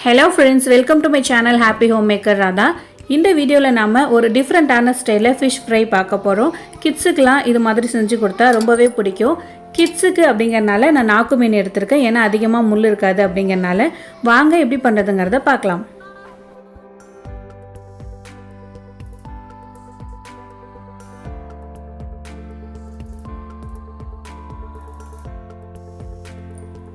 Hello friends, welcome to my channel happyhomemakerradha. இந்த வீடியோல நாம ஒரு டிஃபரண்டான ஸ்டைல்ல fish fry பார்க்க போறோம். கிட்ஸ்க்குலாம் இது மாதிரி செஞ்சு கொடுத்தா ரொம்பவே பிடிக்கும். கிட்ஸ்க்கு அப்படிங்கறனால நான் நாக்கு மீன் எடுத்துர்க்கேன். ஏன்னா அதிகமா முள் இருக்காது அப்படிங்கறனால வாங்க எப்படி பண்றதுங்கறத பார்க்கலாம்.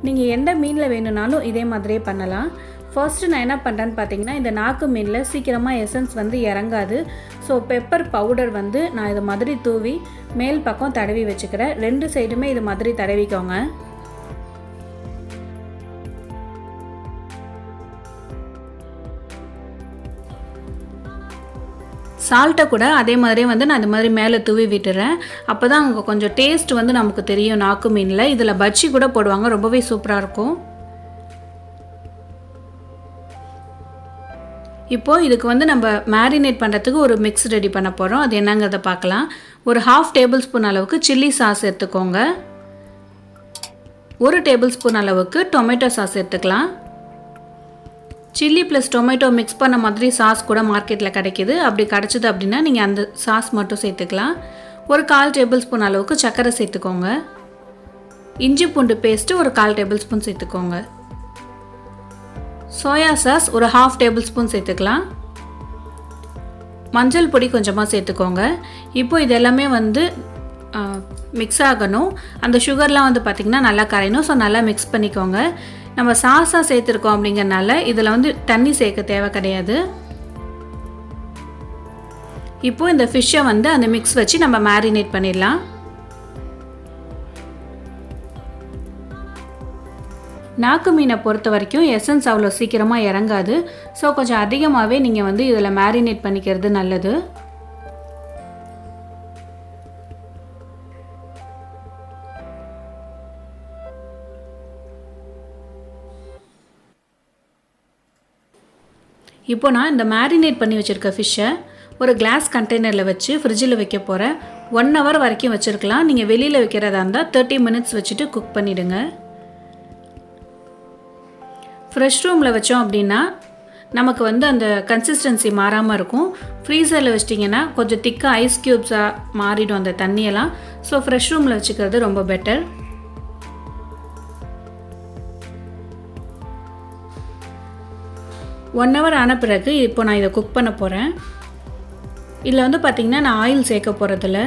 நீங்க எந்த மீன்ல வேணும்னாலும் இதே மாதிரியே பண்ணலாம். First நான் என்ன பண்றேன்னு பாத்தீங்கன்னா இந்த நாக்கு மீன்ல சீக்கிரமா எசன்ஸ் வந்து இறங்காது. சோ பெப்பர் பவுடர் வந்து நான் இது மாதிரி தூவி மேல் பக்கம் தடவி வெச்சுக்கிறேன். ரெண்டு சைடுமே இது மாதிரி தடவிக்கோங்க. சால்ட்ட கூட அதே மாதிரி வந்து நான் இந்த மாதிரி மேலே தூவி விட்டுறேன். அப்பதான் அங்க கொஞ்சம் டேஸ்ட் வந்து நமக்கு தெரியும் நாக்கு மீன்ல. இதுல பஜ்ஜி கூட போடுவாங்க. ரொம்பவே சூப்பரா இருக்கும். இப்போ இதுக்கு வந்து நம்ம மேரினேட் பண்றதுக்கு ஒரு மிக்ஸ் ரெடி பண்ண போறோம். அது என்னங்கறத பார்க்கலாம். ஒரு 1/2 டேபிள்ஸ்பூன் அளவுக்கு சில்லி சாஸ் எடுத்துக்கோங்க. 1 டேபிள்ஸ்பூன் அளவுக்கு டொமேட்டோ சாஸ் எடுத்துக்கலாம். சில்லி + டொமேட்டோ மிக்ஸ் பண்ண மாதிரி சாஸ் கூட மார்க்கெட்ல கிடைக்குது. அப்படி கிடைச்சது அப்படினா நீங்க அந்த சாஸ் மட்டும் சேர்த்துக்கலாம். ஒரு 1/4 டேபிள்ஸ்பூன் அளவுக்கு சர்க்கரை சேர்த்துக்கோங்க. இஞ்சி பூண்டு பேஸ்ட் ஒரு 1/4 டேபிள்ஸ்பூன் சேர்த்துக்கோங்க. சோயா சாஸ் ஒரு 1/2 டேபிள்ஸ்பூன் சேர்த்துக்கலாம். மஞ்சள் பொடி கொஞ்சமா சேர்த்துக்கோங்க. இப்போ இதெல்லாம் வந்து மிக்ஸ் ஆகணும். அந்த சுகர்லாம் வந்து பாத்தீங்கன்னா நல்லா கரையணும். சோ நல்லா மிக்ஸ் பண்ணிக்கோங்க. நம்ம சாஸா சேர்த்திருக்கோம் அப்படிங்கறனால இதல வந்து தண்ணி சேர்க்க தேவை கிடையாது. இப்போ இந்த ஃபிஷ்ஷை வந்து அந்த மிக்ஸ் வச்சு நம்ம மேரினேட் பண்ணிடலாம். நாக்கு மீனை பொறுத்த வரைக்கும் எசன்ஸ் அவ்வளோ சீக்கிரமா இறங்காது. சோ கொஞ்சம் அதிகமாவே நீங்க வந்து இதல மேரினேட் பண்ணிக்கிறது நல்லது. இப்போ நான் இந்த மேரினேட் பண்ணி வச்சிருக்க ஃபிஷ்ஷை ஒரு கிளாஸ் கண்டெய்னர்ல வச்சு ஃப்ரிட்ஜில் வைக்க போறேன். 1 hour வரைக்கும் வச்சிருக்கலாம். நீங்க வெளியில வைக்கிறதா இருந்தா 30 minutes வச்சிட்டு குக் பண்ணிடுங்க. ஃப்ரெஷ் ரூம்ல வச்சோம் அப்படினா நமக்கு வந்து அந்த கன்சிஸ்டன்சி மாறாம இருக்கும். ஃப்ரீசர்ல வச்சிட்டீங்கன்னா கொஞ்சம் திக்கா ஐஸ் கியூப்ஸா மாறிடும் அந்த தண்ணி எல்லாம். சோ ஃப்ரெஷ் ரூம்ல வச்சுக்கிறது ரொம்ப பெட்டர். ஒன் hour ஆன பிறகு இப்போ நான் இத குக் பண்ண போறேன். இதுல வந்து பாத்தீங்கன்னா நான் ஆயில் சேர்க்க போறதில்ல.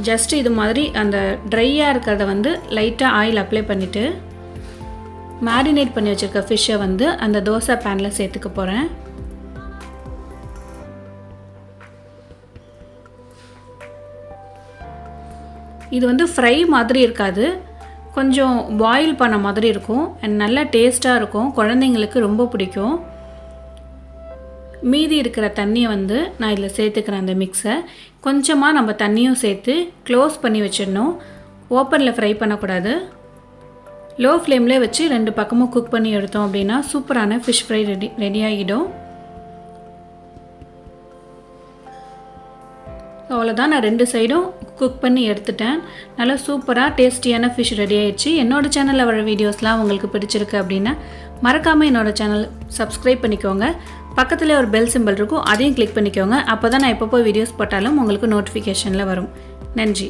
ஜஸ்ட் இது மாதிரி அந்த ட்ரையா இருக்கறத வந்து லைட்டா ஆயில் அப்ளை பண்ணிட்டு மேரினேட் பண்ணி வச்சிருக்க ஃபிஷ்ஷை வந்து அந்த தோசை panல சேர்த்துக்க போறேன். இது வந்து ஃப்ரை மாதிரி இருக்காது. கொஞ்சம் பாயில் பண்ண மாதிரி இருக்கும். and நல்ல டேஸ்டா இருக்கும். குழந்தைகளுக்கு ரொம்ப பிடிக்கும். மீதி இருக்கிற தண்ணியை வந்து நான் இதல சேர்த்துக்கிறேன் அந்த மிக்ஸை. கொஞ்சமா நம்ம தண்ணியும் சேர்த்து க்ளோஸ் பண்ணி வச்சிடணும். ஓபன்ல ஃப்ரை பண்ண கூடாது. லோ ஃப்ளேம்ல வச்சு ரெண்டு பக்கமும் குக் பண்ணி எடுத்தோம் அப்படினா சூப்பரான ஃபிஷ் ஃப்ரை ரெடி ஆகிடும். அவ்வளவுதான். நான் ரெண்டு சைடும் குக் பண்ணி எடுத்துட்டேன். நல்ல சூப்பரா டேஸ்டியான ஃபிஷ் ரெடி ஆயிடுச்சு. என்னோட சேனல்ல வர வீடியோஸ்லாம் உங்களுக்கு பிடிச்சிருக்கு அப்படினா மறக்காம என்னோட சேனல் சப்ஸ்கிரைப் பண்ணிக்கோங்க. பக்கத்துல ஒரு பெல் சிம்பல் இருக்கும். அதையும் கிளிக் பண்ணிக்கோங்க. அப்பதான் நான் எப்பப்போ வீடியோஸ் போட்டாலும் உங்களுக்கு நோட்டிஃபிகேஷன்ல வரும். நன்றி.